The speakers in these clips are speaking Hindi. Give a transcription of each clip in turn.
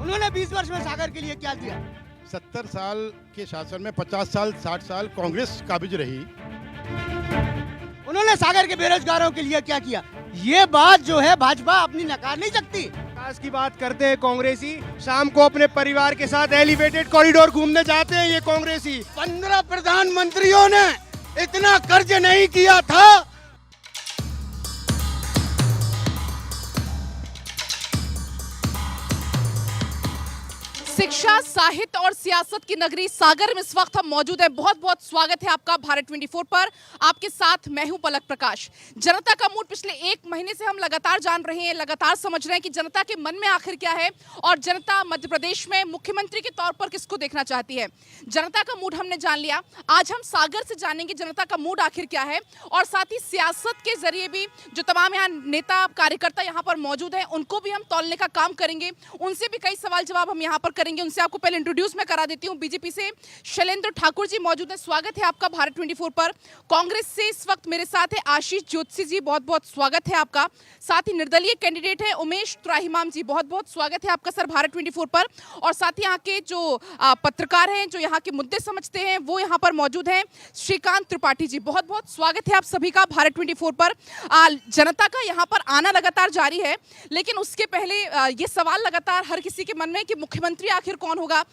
उन्होंने 20 वर्ष में सागर के लिए क्या दिया? 70 साल के शासन में 50 साल 60 साल कांग्रेस काबिज रही। उन्होंने सागर के बेरोजगारों के लिए क्या किया? ये बात जो है भाजपा अपनी नकार नहीं सकती। विकास की बात करते हैं कांग्रेसी, शाम को अपने परिवार के साथ एलिवेटेड कॉरिडोर घूमने जाते हैं ये कांग्रेसी। 15 प्रधानमंत्रियों ने इतना कर्ज नहीं किया था। शिक्षा, साहित्य और सियासत की नगरी सागर में इस वक्त हम मौजूद हैं। बहुत बहुत स्वागत है आपका भारत 24 पर। आपके साथ मैं हूं पलक प्रकाश। जनता का मूड पिछले एक महीने से हम लगातार जान रहे हैं, लगातार समझ रहे हैं कि जनता के मन में आखिर क्या है और जनता मध्य प्रदेश में मुख्यमंत्री के तौर पर किसको देखना चाहती है। जनता का मूड हमने जान लिया। आज हम सागर से जानेंगे जनता का मूड आखिर क्या है और साथ ही सियासत के जरिए भी जो तमाम यहाँ नेता कार्यकर्ता यहाँ पर मौजूद हैं उनको भी हम तौलने का काम करेंगे। उनसे भी कई सवाल जवाब हम यहाँ पर करेंगे। उनसे आपको पहले इंट्रोड्यूस मैं करा देती हूँ। बीजेपी से शैलेंद्र ठाकुर जी मौजूद हैं, स्वागत है आपका भारत 24 पर। कांग्रेस से इस वक्त मेरे साथ है आशीष ज्योतिषी जी, बहुत बहुत स्वागत है आपका। साथ ही निर्दलीय कैंडिडेट है उमेश त्राहिमाम जी, बहुत बहुत स्वागत है आपका सर भारत 24 पर। और साथ ही यहाँ के जो पत्रकार हैं, जो यहाँ के मुद्दे समझते हैं, वो यहाँ पर मौजूद हैं श्रीकांत त्रिपाठी जी, बहुत बहुत स्वागत है आप सभी का भारत 24 पर। जनता का यहाँ पर आना लगातार जारी है, लेकिन उसके पहले ये सवाल लगातार हर किसी के मन में कि मुख्यमंत्री आखिर कौन होगा,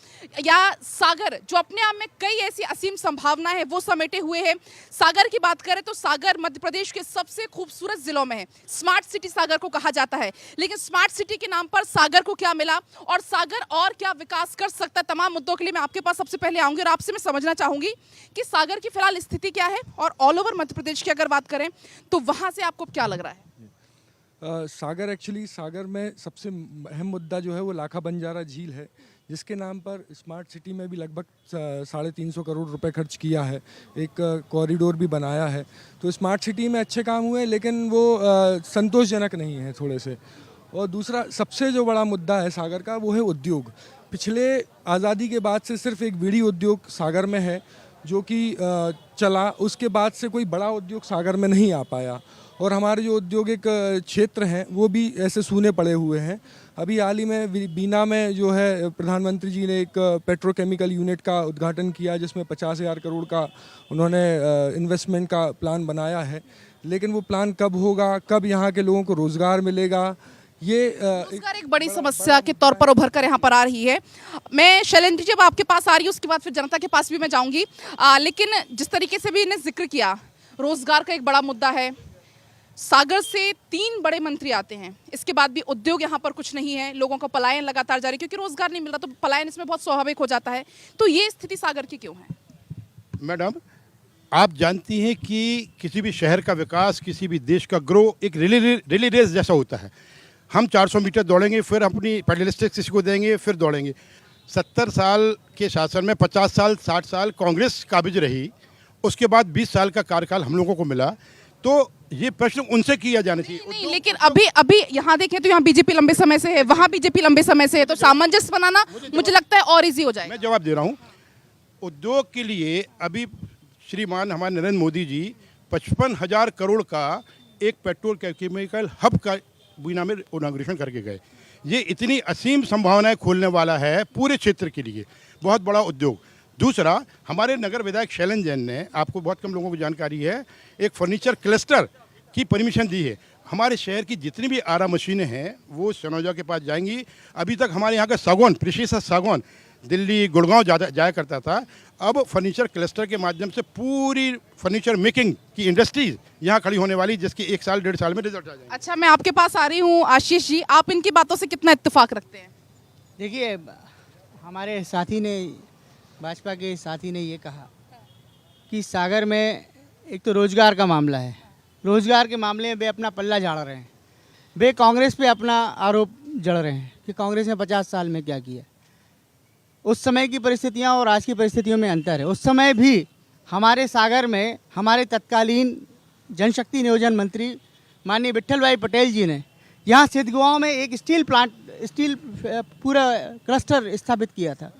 या सागर जो अपने आप में कई ऐसी असीम संभावनाएं हैं वो समेटे हुए हैं। सागर की बात करें तो सागर मध्य प्रदेश के सबसे खूबसूरत जिलों में है। स्मार्ट सिटी सागर को कहा जाता है, लेकिन स्मार्ट सिटी के नाम पर सागर को क्या मिला और सागर और क्या विकास कर सकता है, तमाम मुद्दों के लिए मैं आपके पास सबसे पहले आऊंगी और आपसे मैं समझना चाहूंगी कि सागर की फिलहाल स्थिति क्या है और ऑल ओवर मध्य प्रदेश की अगर बात करें तो वहां से आपको क्या लग रहा है। सागर में सबसे अहम मुद्दा जो है वो लाखा बंजारा झील है, जिसके नाम पर स्मार्ट सिटी में भी लगभग 350 करोड़ रुपए खर्च किया है, एक कॉरिडोर भी बनाया है। तो स्मार्ट सिटी में अच्छे काम हुए, लेकिन वो संतोषजनक नहीं है थोड़े से। और दूसरा सबसे जो बड़ा मुद्दा है सागर का वो है उद्योग। पिछले आज़ादी के बाद से सिर्फ एक बीड़ी उद्योग सागर में है जो कि चला, उसके बाद से कोई बड़ा उद्योग सागर में नहीं आ पाया। और हमारे जो औद्योगिक क्षेत्र हैं वो भी ऐसे सूने पड़े हुए हैं। अभी हाल ही में बीना में जो है प्रधानमंत्री जी ने एक पेट्रोकेमिकल यूनिट का उद्घाटन किया, जिसमें 50,000 करोड़ का उन्होंने इन्वेस्टमेंट का प्लान बनाया है। लेकिन वो प्लान कब होगा, कब यहाँ के लोगों को रोज़गार मिलेगा, ये रोजगार एक बड़ी समस्या के तौर पर उभर कर यहाँ पर आ रही है। मैं शैलेंद्र जी जब आपके पास आ रही हूँ उसके बाद फिर जनता के पास भी मैं जाऊँगी, लेकिन जिस तरीके से भी इन्हें जिक्र किया, रोजगार का एक बड़ा मुद्दा है। सागर से 3 बड़े मंत्री आते हैं, इसके बाद भी उद्योग यहाँ पर कुछ नहीं है, लोगों का पलायन लगातार जारी, क्योंकि रोजगार नहीं मिल रहा तो पलायन इसमें बहुत स्वाभाविक हो जाता है। तो ये स्थिति सागर की क्यों है? मैडम, आप जानती हैं कि किसी भी शहर का विकास, किसी भी देश का ग्रो एक रिले रेस जैसा होता है। हम 400 मीटर दौड़ेंगे, फिर अपनी पेडलिस्टिक्स किसी को देंगे, फिर दौड़ेंगे। 70 साल के शासन में 50 साल 60 साल कांग्रेस काबिज रही, उसके बाद 20 साल का कार्यकाल हम लोगों को मिला। तो ये प्रश्न उनसे किया जाना चाहिए। नहीं, लेकिन अभी यहाँ देखें तो यहाँ बीजेपी लंबे समय से है, वहाँ बीजेपी लंबे समय से है, तो सामंजस्य बनाना मुझे लगता है और इजी हो जाएगा। मैं जवाब दे रहा हूँ। उद्योग के लिए अभी श्रीमान हमारे नरेंद्र मोदी जी 55,000 करोड़ का एक पेट्रोल केमिकल हब का बीना में इनॉग्रेशन करके गए। ये इतनी असीम संभावनाएं खोलने वाला है पूरे क्षेत्र के लिए, बहुत बड़ा उद्योग। दूसरा, हमारे नगर विधायक शैलेंद्र जैन ने, आपको बहुत कम लोगों को जानकारी है, एक फर्नीचर क्लस्टर की परमिशन दी है। हमारे शहर की जितनी भी आरा मशीनें हैं वो सनौजा के पास जाएंगी। अभी तक हमारे यहाँ का सागौन, प्रीशियस सागौन दिल्ली गुड़गांव जाया करता था। अब फर्नीचर क्लस्टर के माध्यम से पूरी फर्नीचर मेकिंग की इंडस्ट्रीज यहाँ खड़ी होने वाली, जिसकी 1 साल 1.5 साल में रिजल्ट आ जाएगा। अच्छा, मैं आपके पास आ रही हूँ आशीष जी, आप इनकी बातों से कितना इत्तेफाक रखते हैं? देखिए, हमारे साथी ने, भाजपा के साथी ने ये कहा कि सागर में एक तो रोजगार का मामला है। रोजगार के मामले में वे अपना पल्ला झाड़ रहे हैं, वे कांग्रेस पे अपना आरोप जड़ रहे हैं कि कांग्रेस ने 50 साल में क्या किया। उस समय की परिस्थितियां और आज की परिस्थितियों में अंतर है। उस समय भी हमारे सागर में हमारे तत्कालीन जनशक्ति नियोजन मंत्री माननीय विट्ठल भाई पटेल जी ने यहाँ सिद्धगांव में एक स्टील पूरा क्लस्टर स्थापित किया था।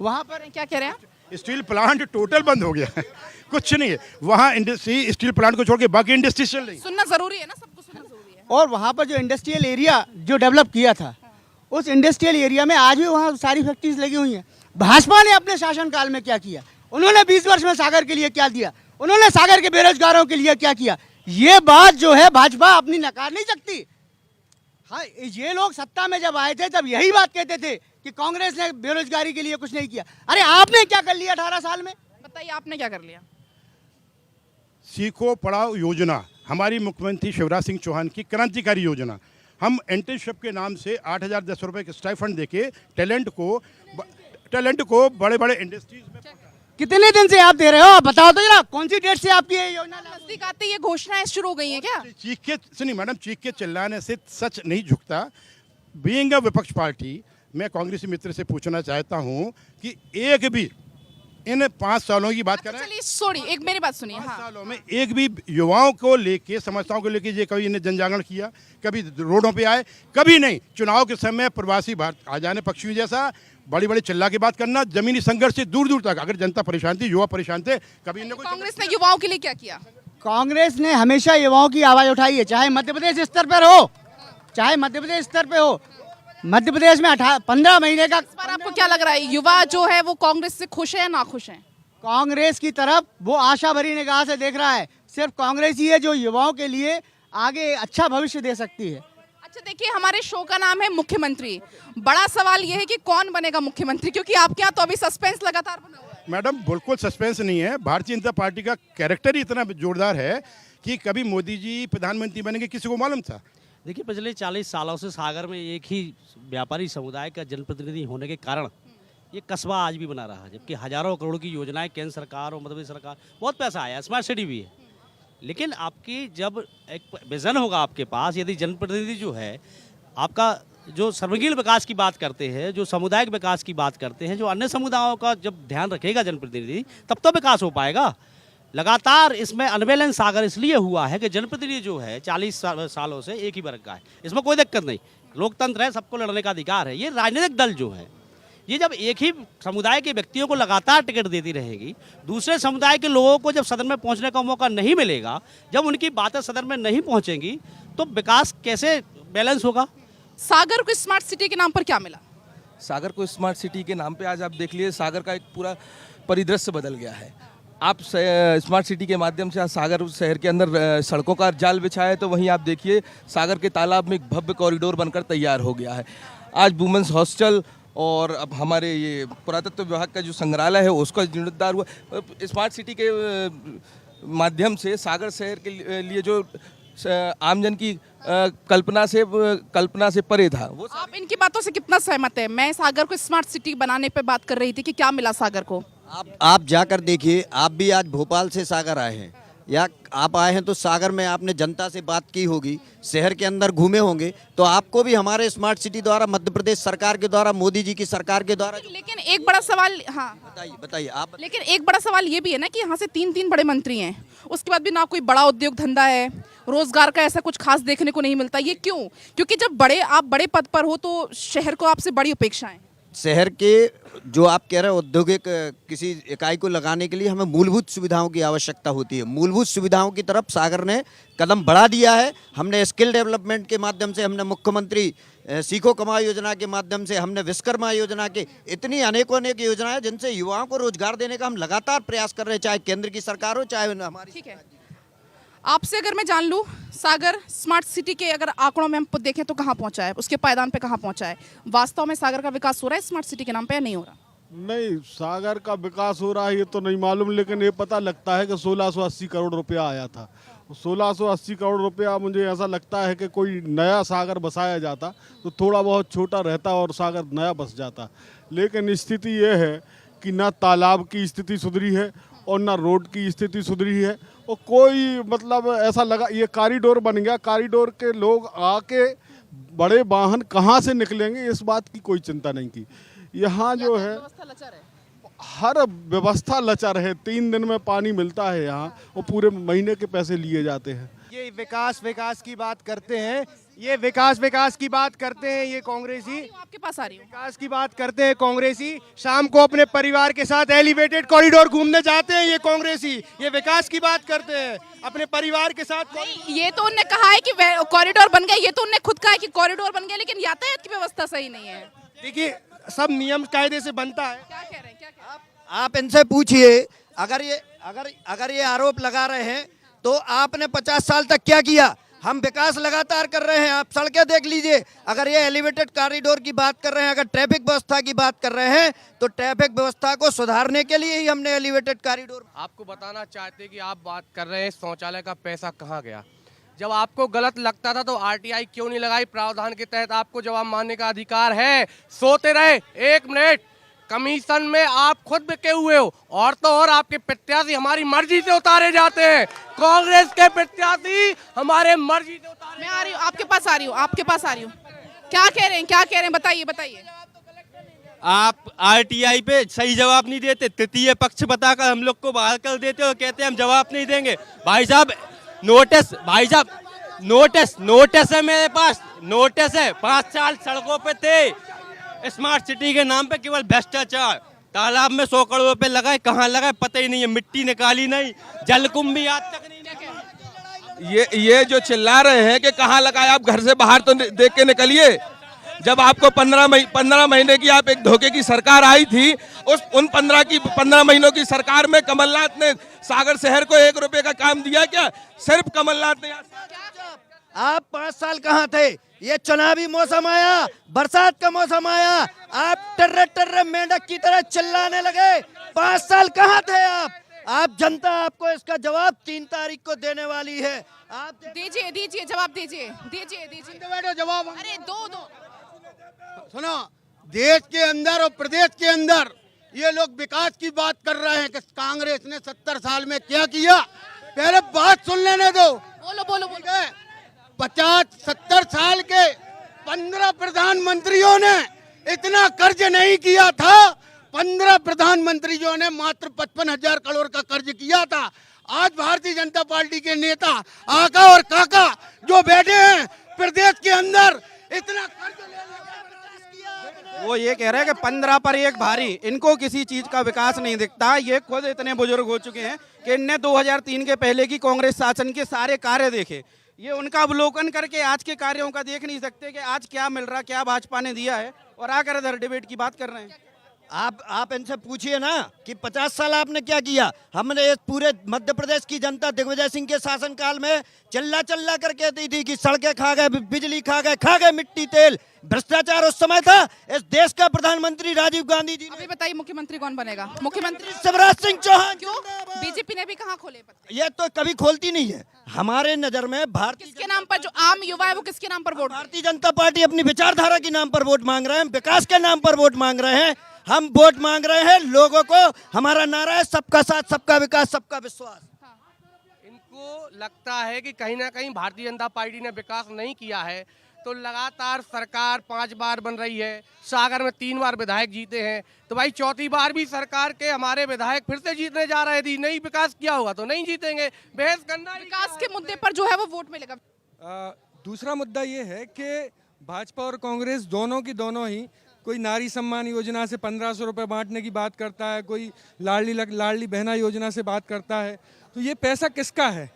वहाँ पर क्या कह रहे हैं आप? स्टील प्लांट टोटल बंद हो गया है, कुछ नहीं है वहाँ। इंडस्ट्री स्टील प्लांट को छोड़ के बाकी इंडस्ट्री चल रही है। सुनना जरूरी है ना, सबको सुनना जरूरी है। और वहाँ पर जो इंडस्ट्रियल एरिया जो डेवलप किया था उस इंडस्ट्रियल एरिया में आज भी वहाँ सारी फैक्ट्रीज लगी हुई हैं। भाजपा ने अपने शासनकाल में क्या किया, उन्होंने 20 वर्ष में सागर के लिए क्या दिया, उन्होंने सागर के बेरोजगारों के लिए क्या किया, ये बात जो है भाजपा अपनी नकार नहीं सकती। हाँ, ये लोग सत्ता में जब आए थे तब यही बात कहते थे कि कांग्रेस ने बेरोजगारी के लिए कुछ नहीं किया। अरे आपने क्या कर लिया 18 साल में? बताइए आपने क्या कर लिया? सीखो पढ़ाओ योजना, हमारी मुख्यमंत्री शिवराज सिंह चौहान की क्रांतिकारी योजना। हम इंटर्नशिप के नाम से 8,010 रुपये के स्टाइफंड देके टैलेंट को बड़े बड़े इंडस्ट्रीज में। कितने दिन से आप दे रहे हो, आप बताओ तो जरा, कौन सी डेट से आपकी ये योजना लागू हुई? नजदीक आते ये घोषणाएं शुरू हो गई हैं क्या? चीख के सुनिए मैडम, चीख के चिल्लाने से सच नहीं झुकता। बीइंग अ विपक्ष पार्टी, मैं कांग्रेसी मित्र से पूछना चाहता हूं कि एक भी इन 5 सालों की बात करें, चलिए सॉरी, एक मेरी बात सुनिए। 5 हाँ, सालों में एक भी युवाओं को लेके, समस्याओं को लेके ये कभी इन्हें जन जागरण किया, कभी रोडों पे आए, कभी नहीं। चुनाव के समय प्रवासी भारत आ जाने, पक्षियों जैसा बड़ी बड़ी चिल्ला की बात करना, जमीनी संघर्ष से दूर दूर तक। अगर जनता परेशान थी, युवा परेशान थे, कभी इन्हें कांग्रेस ने युवाओं के लिए क्या किया? कांग्रेस ने हमेशा युवाओं की आवाज उठाई है, चाहे मध्य प्रदेश स्तर पर हो, चाहे मध्य प्रदेश स्तर पे हो। मध्य प्रदेश में 15 महीने का, इस बार आपको क्या लग रहा है, युवा जो है वो कांग्रेस से खुश है या ना खुश है? कांग्रेस की तरफ वो आशा भरी निगाह से देख रहा है। सिर्फ कांग्रेस ही है जो युवाओं के लिए आगे अच्छा भविष्य दे सकती है। अच्छा देखिए, हमारे शो का नाम है मुख्यमंत्री। बड़ा सवाल यह है कि कौन बनेगा मुख्यमंत्री, क्योंकि आपके यहाँ तो अभी सस्पेंस लगातार बना हुआ है। मैडम बिल्कुल सस्पेंस नहीं है। भारतीय जनता पार्टी का कैरेक्टर ही इतना जोरदार है कि कभी मोदी जी प्रधानमंत्री बनेंगे किसी को मालूम था? देखिए, पिछले 40 सालों से सागर में एक ही व्यापारी समुदाय का जनप्रतिनिधि होने के कारण ये कस्बा आज भी बना रहा है, जबकि हजारों करोड़ की योजनाएं केंद्र सरकार और मध्य प्रदेश सरकार, बहुत पैसा आया, स्मार्ट सिटी भी है। लेकिन आपकी जब एक विजन होगा आपके पास, यदि जनप्रतिनिधि जो है आपका जो सर्वगीण विकास की बात करते हैं, जो सामुदायिक विकास की बात करते हैं, जो अन्य समुदायों का जब ध्यान रखेगा जनप्रतिनिधि, तब तो विकास हो पाएगा। लगातार इसमें अनबैलेंस सागर इसलिए हुआ है कि जनप्रतिनिधि जो है 40 सालों से एक ही वर्ग का है। इसमें कोई दिक्कत नहीं, लोकतंत्र है, सबको लड़ने का अधिकार है। ये राजनीतिक दल जो है, ये जब एक ही समुदाय के व्यक्तियों को लगातार टिकट देती रहेगी, दूसरे समुदाय के लोगों को जब सदन में पहुंचने का मौका नहीं मिलेगा, जब उनकी बातें सदन में नहीं पहुंचेंगी, तो विकास कैसे बैलेंस होगा? सागर को स्मार्ट सिटी के नाम पर क्या मिला? सागर को स्मार्ट सिटी के नाम पे आज आप देख लिए सागर का एक पूरा परिदृश्य बदल गया है। आप स्मार्ट सिटी के माध्यम से आज सागर शहर के अंदर सड़कों का जाल बिछा है, तो वहीं आप देखिए सागर के तालाब में एक भव्य कॉरिडोर बनकर तैयार हो गया है। आज वुमेंस हॉस्टल और अब हमारे ये पुरातत्व विभाग का जो संग्रहालय है उसका जीर्णोद्धार हुआ। स्मार्ट सिटी के माध्यम से सागर शहर के लिए जो आमजन की कल्पना से परे था वो। आप इनकी बातों से कितना सहमत है? मैं सागर को स्मार्ट सिटी बनाने पे बात कर रही थी कि क्या मिला सागर को। आप जाकर देखिए, आप भी आज भोपाल से सागर आए हैं या आप आए हैं तो सागर में आपने जनता से बात की होगी, शहर के अंदर घूमे होंगे, तो आपको भी हमारे स्मार्ट सिटी द्वारा, मध्य प्रदेश सरकार के द्वारा, मोदी जी की सरकार के द्वारा। लेकिन एक बड़ा सवाल, हाँ बताइए आप। लेकिन एक बड़ा सवाल ये भी है ना कि यहाँ से 3 बड़े मंत्री हैं, उसके बाद भी ना कोई बड़ा उद्योग धंधा है, रोजगार का ऐसा कुछ खास देखने को नहीं मिलता। ये क्यों? क्योंकि जब आप बड़े पद पर हो तो शहर को आपसे बड़ी अपेक्षाएं। शहर के जो आप कह रहे हैं औद्योगिक किसी इकाई को लगाने के लिए हमें मूलभूत सुविधाओं की आवश्यकता होती है। मूलभूत सुविधाओं की तरफ सागर ने कदम बढ़ा दिया है। हमने स्किल डेवलपमेंट के माध्यम से, हमने मुख्यमंत्री सीखो कमाओ योजना के माध्यम से, हमने विश्वकर्मा योजना के, इतनी अनेकों योजनाएं जिनसे युवाओं को रोजगार देने का हम लगातार प्रयास कर रहे हैं, चाहे केंद्र की सरकार हो चाहे हमारी। ठीक है, आपसे अगर मैं जान लूं, सागर स्मार्ट सिटी के अगर आंकड़ों में हम देखें तो कहां पहुंचा है, उसके पायदान पे कहां पहुंचा है? वास्तव में सागर का विकास हो रहा है स्मार्ट सिटी के नाम पे या नहीं हो रहा? नहीं, सागर का विकास हो रहा है ये तो नहीं मालूम, लेकिन ये पता लगता है कि 1680 करोड़ रुपया आया था। 1680 करोड़ रुपया, मुझे ऐसा लगता है कि कोई नया सागर बसाया जाता तो थोड़ा बहुत छोटा रहता और सागर नया बस जाता। लेकिन स्थिति ये है कि ना तालाब की स्थिति सुधरी है और ना रोड की स्थिति सुधरी है, और कोई मतलब ऐसा लगा ये कॉरिडोर बन गया, कॉरिडोर के लोग आके बड़े वाहन कहाँ से निकलेंगे इस बात की कोई चिंता नहीं की। यहाँ जो है हर व्यवस्था लचर है। 3 दिन में पानी मिलता है यहाँ और पूरे महीने के पैसे लिए जाते हैं। ये विकास विकास की बात करते हैं, ये विकास की बात करते हैं ये कांग्रेसी, आपके पास आ रही हूँ। विकास की बात करते हैं कांग्रेसी। शाम को अपने परिवार के साथ एलिवेटेड कॉरिडोर घूमने जाते हैं ये कांग्रेसी। ये विकास की बात करते हैं अपने परिवार के साथ। ये तो उनने कहा है कि कॉरिडोर बन गया, ये तो उनने खुद कहा है कि कॉरिडोर बन गया, लेकिन यातायात की व्यवस्था सही नहीं है। देखिए सब नियम कायदे से बनता है। क्या कह रहे हैं, क्या कह रहे हैं? आप इनसे पूछिए, अगर ये आरोप लगा रहे हैं तो आपने 50 साल तक क्या किया? हम विकास लगातार कर रहे हैं, आप सड़कें देख लीजिए। अगर ये एलिवेटेड कॉरिडोर की बात कर रहे हैं, अगर ट्रैफिक व्यवस्था की बात कर रहे हैं, तो ट्रैफिक व्यवस्था को सुधारने के लिए ही हमने एलिवेटेड कॉरिडोर। आपको बताना चाहते हैं कि आप बात कर रहे हैं शौचालय का पैसा कहाँ गया। जब आपको गलत लगता था तो आरटीआई क्यों नहीं लगाई? प्रावधान के तहत आपको जवाब मानने का अधिकार है। सोते रहे 1 मिनट। कमीशन में आप खुद बिके हुए हो, और तो और आपके प्रत्याशी हमारी मर्जी से उतारे जाते हैं। कांग्रेस के प्रत्याशी हमारे मर्जी से उतारे। मैं आ रही हूँ, आपके पास आ रही हूँ, आपके पास आ रही हूँ। क्या कह रहे हैं, क्या कह रहे हैं, बताइए बताइए। आप आरटीआई पे सही जवाब नहीं देते, तृतीय पक्ष बताकर हम लोग को बाहर कर देते हो, कहते हैं हम जवाब नहीं देंगे। भाई साहब नोटिस है मेरे पास, नोटिस है। 5 साल सड़कों पे थे स्मार्ट सिटी के नाम पे, केवल भ्रष्टाचार। तालाब में 100 करोड़ रुपए लगाए, कहाँ लगाए पता ही नहीं है, मिट्टी निकाली नहीं, जलकुंभ भी आज तक नहीं। ये जो चिल्ला रहे हैं कि कहाँ लगाए, आप घर से बाहर तो देख के निकलिए। जब आपको 15 महीने की आप एक धोखे की सरकार आई थी, उन 15 महीनों की सरकार में कमलनाथ ने सागर शहर को 1 रुपए का काम दिया क्या? सिर्फ कमलनाथ ने। आप 5 साल कहाँ थे? ये चुनावी मौसम आया, बरसात का मौसम आया, आप टर्रे मेंढक की तरह चिल्लाने लगे। 5 साल कहाँ थे आप? जनता आपको इसका जवाब 3 तारीख को देने वाली है। आप दीजिए जवाब दीजिए जवाब। अरे दो सुनो, देश के अंदर और प्रदेश के अंदर ये लोग विकास की बात कर रहे हैं कि कांग्रेस ने 70 साल में क्या किया। पहले बात सुन लेने दो। बोलो 50-70 साल के 15 प्रधानमंत्रियों ने इतना कर्ज नहीं किया था। 15 प्रधानमंत्रियों ने मात्र 55,000 करोड़ का कर्ज किया था। आज भारतीय जनता पार्टी के नेता आका और काका जो बैठे हैं प्रदेश के अंदर, इतना कर्ज वो ये कह रहे हैं कि 15 पर एक भारी, इनको किसी चीज का विकास नहीं दिखता। ये खुद इतने बुजुर्ग हो चुके हैं कि इनने 2003 के पहले की कांग्रेस शासन के सारे कार्य देखे। ये उनका अवलोकन करके आज के कार्यों का देख नहीं सकते कि आज क्या मिल रहा, क्या भाजपा ने दिया है, और आकर इधर डिबेट की बात कर रहे हैं। आप इनसे पूछिए ना कि 50 साल आपने क्या किया। हमने इस पूरे मध्य प्रदेश की जनता दिग्विजय सिंह के शासनकाल में चिल्ला कर कहती थी कि सड़कें खा गए, बिजली खा गए, मिट्टी तेल, भ्रष्टाचार उस समय था। इस देश का प्रधानमंत्री राजीव गांधी जी। अभी बताइए मुख्यमंत्री कौन बनेगा? मुख्यमंत्री शिवराज सिंह चौहान। क्यों? बीजेपी ने भी कहाँ खोले पत्ते? ये तो कभी खोलती नहीं है। हमारे नजर में किसके नाम पर, जो आम युवा है वो किसके नाम पर वोट? भारतीय जनता पार्टी अपनी विचारधारा के नाम पर वोट मांग रहे हैं, विकास के नाम पर वोट मांग रहे हैं। हम वोट मांग रहे हैं लोगों को। हमारा नारा है सबका साथ, सबका विकास, सबका विश्वास। इनको लगता है कि कहीं ना कहीं भारतीय जनता पार्टी ने विकास नहीं किया है, तो लगातार सरकार 5 बार बन रही है, सागर में 3 बार विधायक जीते हैं, तो भाई 4थी बार भी सरकार के हमारे विधायक फिर से जीतने जा रहे थे। नहीं विकास किया होगा तो नहीं जीतेंगे। बहस करना विकास के मुद्दे पर जो है वो वोट मिलेगा। दूसरा मुद्दा ये है कि भाजपा और कांग्रेस दोनों की दोनों ही कोई नारी सम्मान योजना से 1500 रुपये बांटने की बात करता है, कोई लाडली बहना योजना से बात करता है। तो ये पैसा किसका है?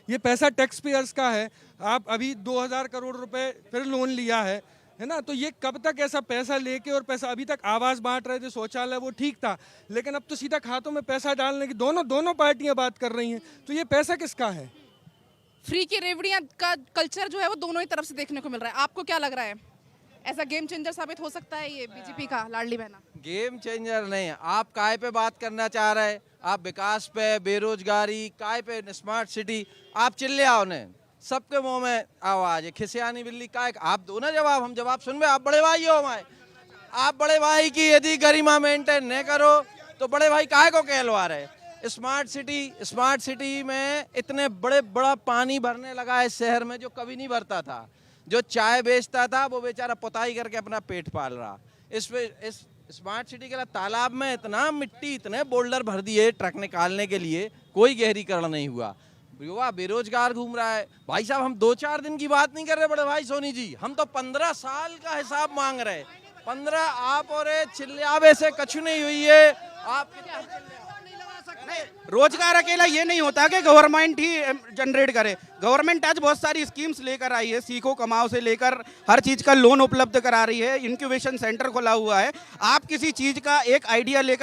ये पैसा टैक्स पेयर्स का है। आप अभी 2000 करोड़ रुपए फिर लोन लिया है ना, तो ये कब तक ऐसा पैसा लेके, और पैसा अभी तक आवास बांट रहे थे, शौचालय वो ठीक था, लेकिन अब तो सीधा खातों में पैसा डालने की दोनों पार्टियां बात कर रही हैं। तो ये पैसा किसका है? फ्री की रेवड़ियां का कल्चर जो है वो दोनों ही तरफ से देखने को मिल रहा है। आपको क्या लग रहा है, ऐसा गेम चेंजर साबित हो सकता है ये बीजेपी का लाडली बहना? गेम चेंजर नहीं। आप काय पे बात करना चाह रहे हैं? आप विकास पे, बेरोजगारी, काय पे, स्मार्ट सिटी, आप चिल्ले आओ ने, सबके मुंह में आवाज है खिसियानी बिल्ली काय। आप दो ना जवाब, हम जवाब सुन में। आप बड़े भाई हो हमारे, आप बड़े भाई की यदि गरिमा मेंटेन नहीं करो तो बड़े भाई काय को कहलवा रहे? स्मार्ट सिटी में इतने बड़ा पानी भरने लगा है शहर में जो कभी नहीं भरता था। जो चाय बेचता था वो बेचारा पुताई करके अपना पेट पाल रहा। इस स्मार्ट सिटी के तालाब में इतना मिट्टी, इतने बोल्डर भर दिए ट्रक निकालने के लिए, कोई गहरीकरण नहीं हुआ। युवा बेरोजगार घूम रहा है। भाई साहब हम 2-4 दिन की बात नहीं कर रहे बड़े भाई सोनी जी, हम तो 15 साल का हिसाब मांग रहे। 15 आप और चिल्लावे से कछु नहीं हुई है। आप रोजगार अकेला ये नहीं होता कि गवर्नमेंट ही जनरेट करे। गवर्नमेंट आज बहुत सारी स्कीम्स लेकर आई है, सीखो कमाओ से लेकर हर चीज का लोन उपलब्ध करा रही है, इंक्यूबेशन सेंटर खोला हुआ है। आप किसी चीज का एक आइडिया लेकर